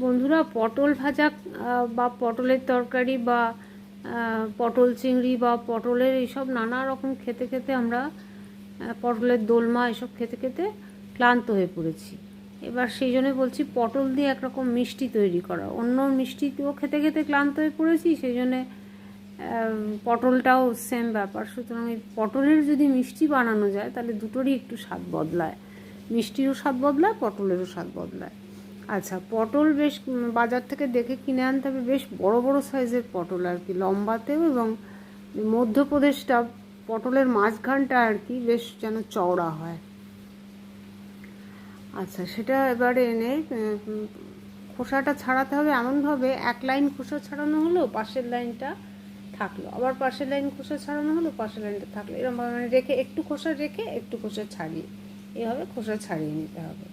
বন্ধুরা, পটল ভাজা বা পটলের তরকারি বা পটল চিংড়ি বা পটলের এইসব নানা রকম খেতে খেতে আমরা পটলের দোলমা এসব খেতে খেতে ক্লান্ত হয়ে পড়েছি। এবার সেই জন্য বলছি পটল দিয়ে একরকম মিষ্টি তৈরি করা। অন্য মিষ্টিও খেতে খেতে ক্লান্ত হয়ে পড়েছি, সেই জন্যে পটলটাও সেম ব্যাপার। সুতরাং এই পটলের যদি মিষ্টি বানানো যায় তাহলে দুটোরই একটু স্বাদ বদলায়, মিষ্টিরও স্বাদ বদলায়, পটলেরও স্বাদ বদলায়। আচ্ছা, পটল বেশ বাজার থেকে দেখে কিনে আনতে হবে, বেশ বড় বড় সাইজের পটল আর কি, লম্বাতেও, এবং মধ্যপ্রদেশটা পটলের মাঝখানটা আর কি বেশ যেন চওড়া হয়। আচ্ছা, সেটা এবারে এনে খোসাটা ছাড়াতে হবে এমনভাবে, এক লাইন খোসা ছাড়ানো হলো, পাশের লাইনটা থাকলো, আবার পাশের লাইন খোসা ছাড়ানো হলো, পাশের লাইনটা থাকলো, এরকমভাবে মানে রেখে একটু খোসা রেখে একটু খোসা ছাড়িয়ে, এভাবে খোসা ছাড়িয়ে নিতে হবে।